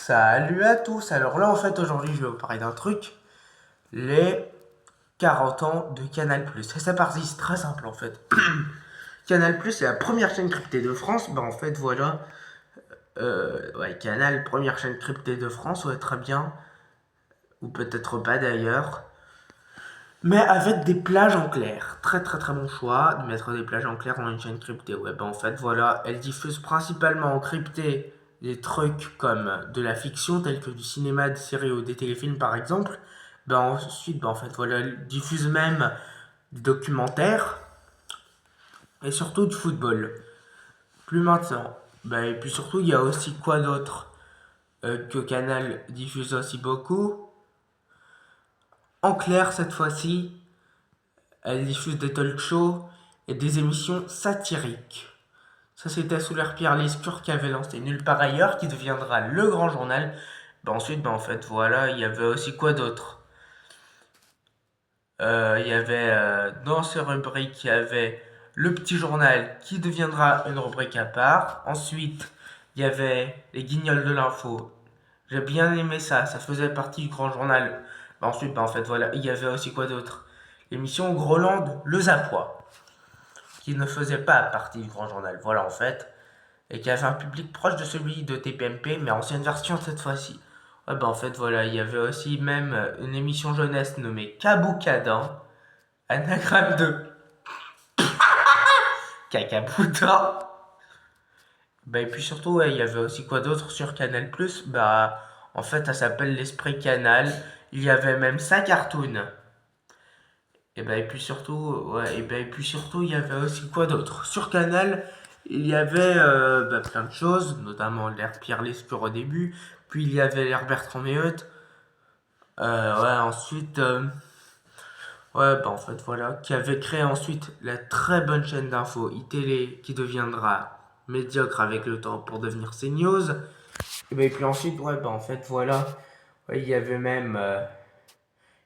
Salut à tous. Alors là, en fait, aujourd'hui, je vais vous parler d'un truc. Les 40 ans de Canal+. Et c'est parti, c'est très simple, en fait. Canal+, c'est la première chaîne cryptée de France. Bah, en fait, voilà. Ouais, Canal, première chaîne cryptée de France. Ouais, très bien. Ou peut-être pas, d'ailleurs. Mais avec des plages en clair. Très, très, très bon choix de mettre des plages en clair dans une chaîne cryptée. Ouais, bah, en fait, voilà. Elle diffuse principalement en crypté des trucs comme de la fiction, tels que du cinéma, des séries ou des téléfilms par exemple. Ben ensuite, ben en fait, voilà, elle diffuse même des documentaires et surtout du football. Plus maintenant. Ben, et puis surtout, il y a aussi quoi d'autre que Canal diffuse aussi beaucoup. En clair, cette fois-ci, elle diffuse des talk shows et des émissions satiriques. Ça, c'était sous l'ère Pierre Lescure qui avait lancé Nulle part ailleurs, qui deviendra le grand journal. Ensuite, en fait, voilà, il y avait aussi quoi d'autre. Il y avait dans ces rubriques, il y avait le petit journal qui deviendra une rubrique à part. Ensuite, il y avait les guignols de l'info. J'ai bien aimé ça, ça faisait partie du grand journal. Ensuite, en fait, voilà, il y avait aussi quoi d'autre. L'émission Groland le Zapois, qui ne faisait pas partie du grand journal. Voilà, en fait. Et qui avait un public proche de celui de TPMP, mais ancienne version cette fois-ci. Ouais, en fait, voilà, il y avait aussi même une émission jeunesse nommée Caboukadin, anagramme de Cacaboudin. Et puis surtout, ouais, il y avait aussi quoi d'autre sur Canal+. En fait, ça s'appelle l'Esprit Canal. Il y avait même sa cartoon. Et puis surtout, ouais, et puis surtout, il y avait aussi quoi d'autre sur Canal. Il y avait plein de choses, notamment l'ère Pierre Lescure au début, puis il y avait l'ère Bertrand Meut. Ouais, ensuite, ouais, en fait, voilà, qui avait créé ensuite la très bonne chaîne d'infos iTélé qui deviendra médiocre avec le temps pour devenir CNews. Et puis ensuite, ouais, en fait, voilà, ouais, il y avait même,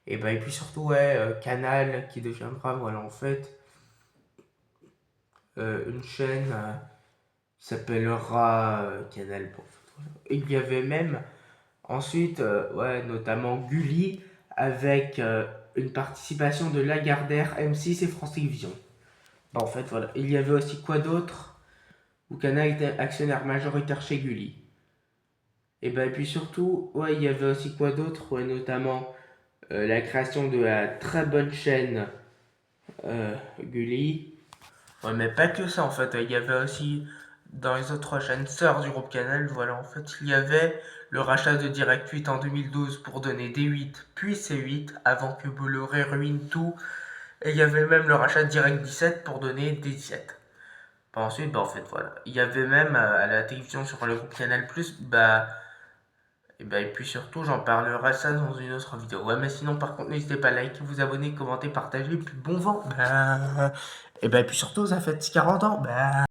et puis surtout, ouais, Canal qui deviendra, voilà, en fait, une chaîne qui s'appellera Canal. Et il y avait même ensuite, ouais, notamment Gulli avec une participation de Lagardère, M6 et France Télévisions. En fait, voilà. Il y avait aussi quoi d'autre où Canal était actionnaire majoritaire chez Gulli. Et puis surtout, ouais, il y avait aussi quoi d'autre, ouais, notamment la création de la très bonne chaîne Gulli. Ouais, mais pas que ça en fait. Il y avait aussi dans les autres chaînes sœurs du groupe Canal, voilà, en fait, il y avait le rachat de Direct 8 en 2012 pour donner D8 puis C8 avant que Bolloré ruine tout. Et il y avait même le rachat de Direct 17 pour donner D17. Ensuite, en fait, voilà. Il y avait même à la télévision sur le groupe Canal+, et puis surtout, j'en parlerai ça dans une autre vidéo. Ouais, mais sinon, par contre, n'hésitez pas à liker, vous abonner, commenter, partager, puis bon vent. Et puis surtout, ça fait 40 ans.